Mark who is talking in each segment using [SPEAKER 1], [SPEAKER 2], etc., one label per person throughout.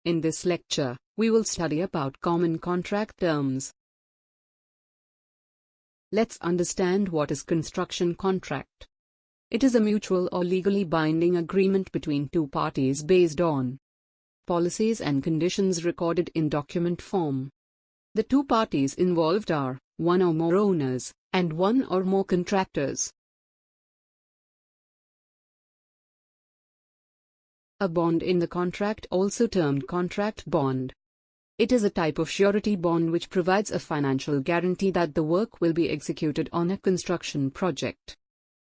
[SPEAKER 1] In this lecture, we will study about common contract terms. Let's understand what is construction contract. It is a mutual or legally binding agreement between two parties based on policies and conditions recorded in document form. The two parties involved are one or more owners and one or more contractors. A bond in the contract, also termed contract bond. It is a type of surety bond which provides a financial guarantee that the work will be executed on a construction project.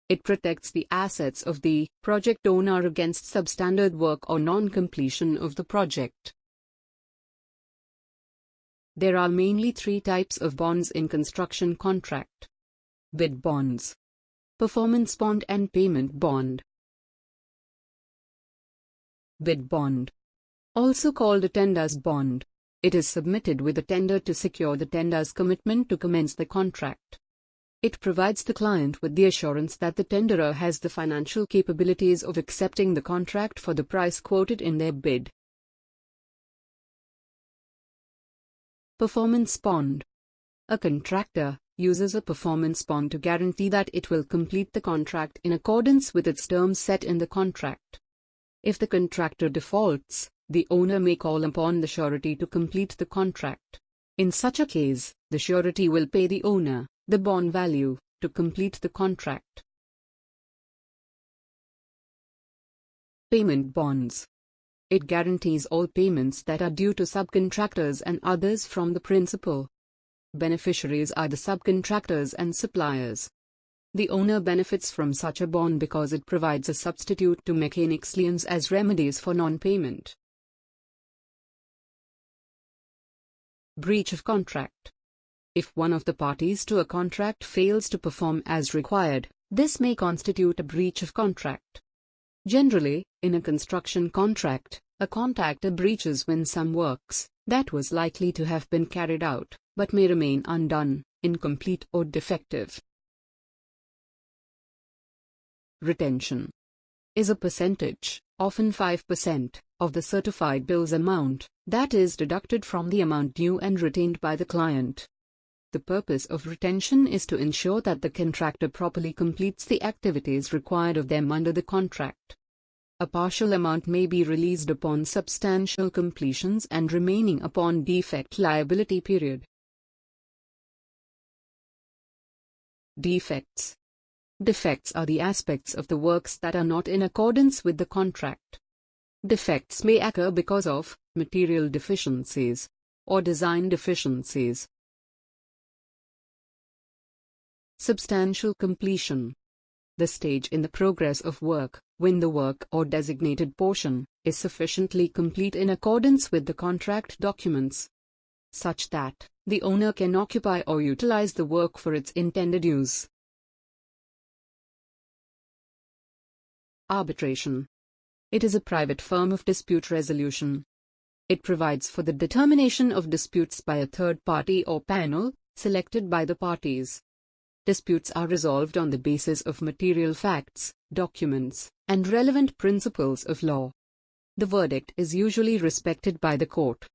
[SPEAKER 1] It protects the assets of the project owner against substandard work or non-completion of the project. There are mainly three types of bonds in construction contract: bid bonds, performance bond and payment bond. Bid bond, also called a tender's bond. It is submitted with a tender to secure the tender's commitment to commence the contract. It provides the client with the assurance that the tenderer has the financial capabilities of accepting the contract for the price quoted in their bid. Performance bond. A contractor uses a performance bond to guarantee that it will complete the contract in accordance with its terms set in the contract. If the contractor defaults, the owner may call upon the surety to complete the contract. In such a case, the surety will pay the owner the bond value to complete the contract. Payment bonds. It guarantees all payments that are due to subcontractors and others from the principal. Beneficiaries are the subcontractors and suppliers. The owner benefits from such a bond because it provides a substitute to mechanics liens as remedies for non-payment. Breach of contract. If one of the parties to a contract fails to perform as required, this may constitute a breach of contract. Generally, in a construction contract, a contractor breaches when some works that was likely to have been carried out, but may remain undone, incomplete or defective. Retention is a percentage, often 5%, of the certified bill's amount, that is deducted from the amount due and retained by the client. The purpose of retention is to ensure that the contractor properly completes the activities required of them under the contract. A partial amount may be released upon substantial completions and remaining upon defect liability period. Defects. Defects are the aspects of the works that are not in accordance with the contract. Defects may occur because of material deficiencies or design deficiencies. Substantial completion. The stage in the progress of work when the work or designated portion is sufficiently complete in accordance with the contract documents, such that the owner can occupy or utilize the work for its intended use. Arbitration. It is a private form of dispute resolution. It provides for the determination of disputes by a third party or panel, selected by the parties. Disputes are resolved on the basis of material facts, documents, and relevant principles of law. The verdict is usually respected by the court.